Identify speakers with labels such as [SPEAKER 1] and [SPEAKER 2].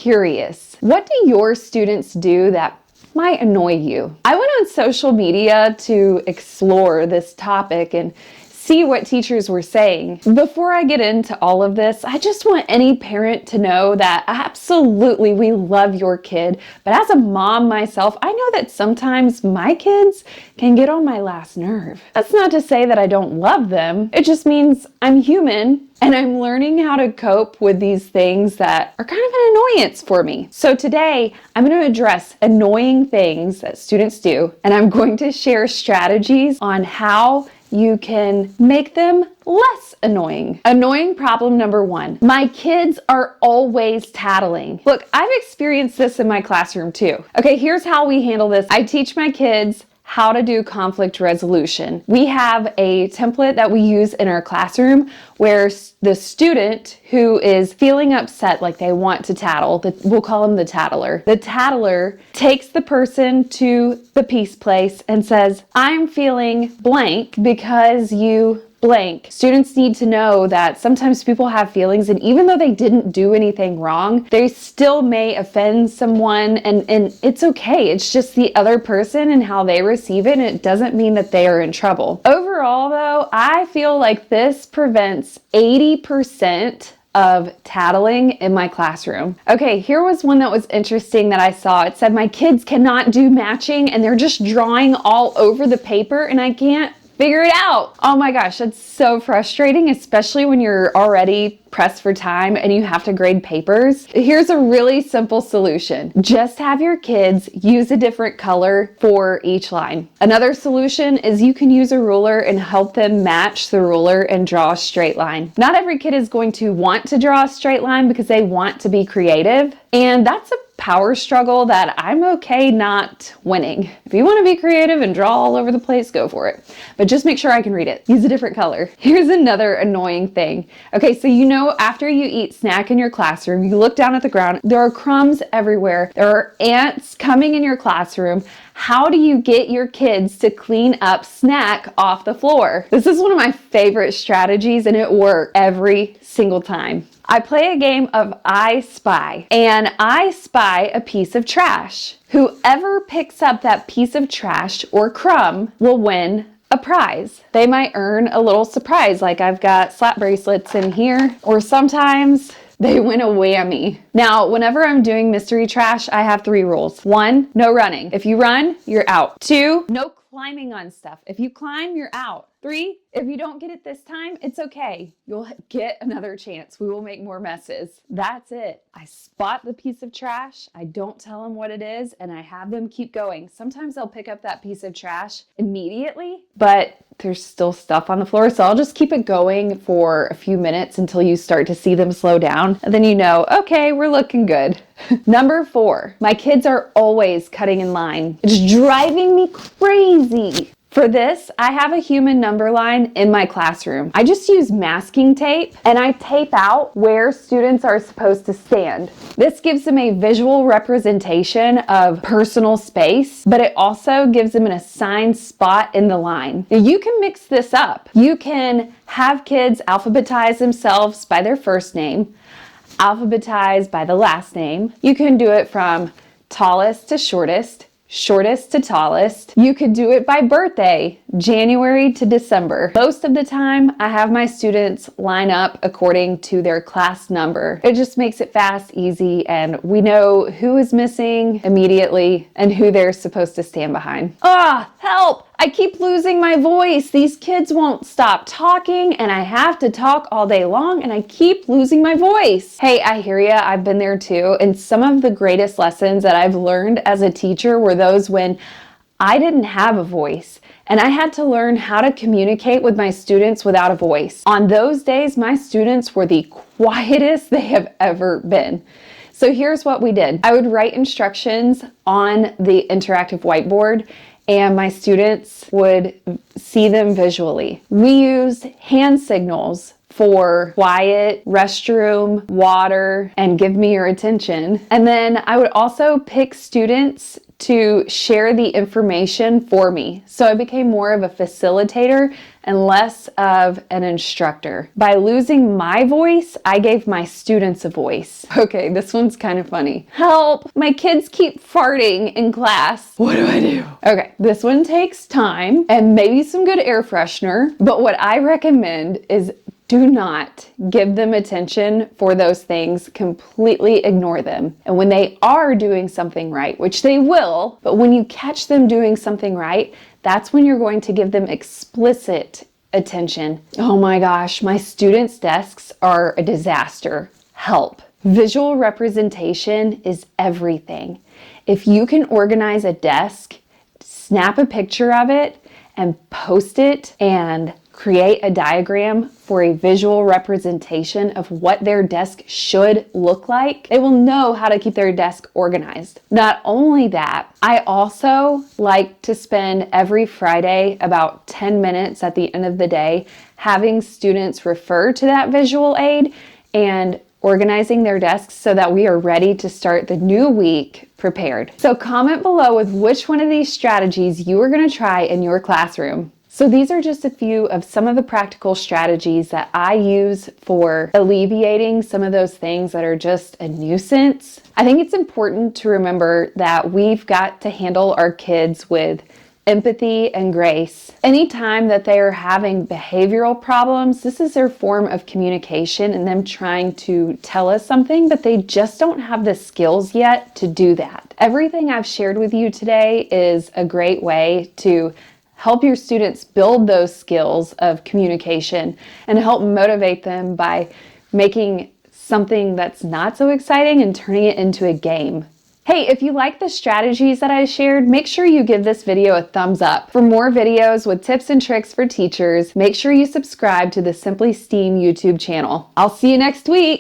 [SPEAKER 1] curious. What do your students do that might annoy you? I went on social media to explore this topic and see what teachers were saying. Before I get into all of this, I just want any parent to know that absolutely we love your kid, but as a mom myself, I know that sometimes my kids can get on my last nerve. That's not to say that I don't love them. It just means I'm human and I'm learning how to cope with these things that are kind of an annoyance for me. So today, I'm going to address annoying things that students do, and I'm going to share strategies on how you can make them less annoying. Annoying problem number 1. My kids are always tattling. Look, I've experienced this in my classroom too. Okay, here's how we handle this. I teach my kids how to do conflict resolution. We have a template that we use in our classroom where the student who is feeling upset, like they want to tattle, we'll call him the tattler. The tattler takes the person to the peace place and says, I'm feeling blank because you blank. Students need to know that sometimes people have feelings, and even though they didn't do anything wrong, they still may offend someone, and it's okay. It's just the other person and how they receive it, and it doesn't mean that they are in trouble. Overall, though, I feel like this prevents 80% of tattling in my classroom. Okay, here was one that was interesting that I saw. It said, my kids cannot do matching and they're just drawing all over the paper and I can't figure it out. Oh my gosh, that's so frustrating, especially when you're already pressed for time and you have to grade papers. Here's a really simple solution. Just have your kids use a different color for each line. Another solution is you can use a ruler and help them match the ruler and draw a straight line. Not every kid is going to want to draw a straight line because they want to be creative, and that's a power struggle that I'm okay not winning. If you want to be creative and draw all over the place, go for it. But just make sure I can read it. Use a different color. Here's another annoying thing. Okay, so you know after you eat snack in your classroom, you look down at the ground, there are crumbs everywhere. There are ants coming in your classroom. How do you get your kids to clean up snack off the floor? This is one of my favorite strategies and it works every single time. I play a game of I Spy, and I spy a piece of trash. Whoever picks up that piece of trash or crumb will win a prize. They might earn a little surprise, like I've got slap bracelets in here, or sometimes they win a whammy. Now, whenever I'm doing mystery trash, I have 3 rules. 1, no running. If you run, you're out. 2, no climbing on stuff. If you climb, you're out. 3, if you don't get it this time, it's okay. You'll get another chance. We will make more messes. That's it. I spot the piece of trash. I don't tell them what it is, and I have them keep going. Sometimes they'll pick up that piece of trash immediately, but there's still stuff on the floor, so I'll just keep it going for a few minutes until you start to see them slow down, and then you know, okay, we're looking good. Number 4, my kids are always cutting in line. It's driving me crazy. For this, I have a human number line in my classroom. I just use masking tape and I tape out where students are supposed to stand. This gives them a visual representation of personal space, but it also gives them an assigned spot in the line. Now, you can mix this up. You can have kids alphabetize themselves by their first name, alphabetize by the last name. You can do it from tallest to shortest, shortest to tallest. You could do it by birthday, January to December. Most of the time, I have my students line up according to their class number. It just makes it fast, easy, and we know who is missing immediately and who they're supposed to stand behind. Help! I keep losing my voice. These kids won't stop talking and I have to talk all day long and I keep losing my voice. Hey, I hear ya. I've been there too. And some of the greatest lessons that I've learned as a teacher were those when I didn't have a voice and I had to learn how to communicate with my students without a voice. On those days, my students were the quietest they have ever been. So here's what we did. I would write instructions on the interactive whiteboard and my students would see them visually. We used hand signals for quiet, restroom, water, and give me your attention. And then I would also pick students to share the information for me. So I became more of a facilitator and less of an instructor. By losing my voice, I gave my students a voice. Okay, this one's kind of funny. Help! My kids keep farting in class. What do I do? Okay, this one takes time and maybe some good air freshener, but what I recommend is do not give them attention for those things. Completely ignore them. And when they are doing something right, which they will, but when you catch them doing something right, that's when you're going to give them explicit attention. Oh my gosh, my students' desks are a disaster. Help. Visual representation is everything. If you can organize a desk, snap a picture of it, and post it and create a diagram for a visual representation of what their desk should look like, they will know how to keep their desk organized. Not only that, I also like to spend every Friday about 10 minutes at the end of the day having students refer to that visual aid and organizing their desks so that we are ready to start the new week prepared. So comment below with which one of these strategies you are going to try in your classroom. So these are just a few of some of the practical strategies that I use for alleviating some of those things that are just a nuisance. I think it's important to remember that we've got to handle our kids with empathy and grace. Anytime that they are having behavioral problems, this is their form of communication and them trying to tell us something, but they just don't have the skills yet to do that. Everything I've shared with you today is a great way to help your students build those skills of communication and help motivate them by making something that's not so exciting and turning it into a game. Hey, if you like the strategies that I shared, make sure you give this video a thumbs up. For more videos with tips and tricks for teachers, make sure you subscribe to the Simply STEAM YouTube channel. I'll see you next week.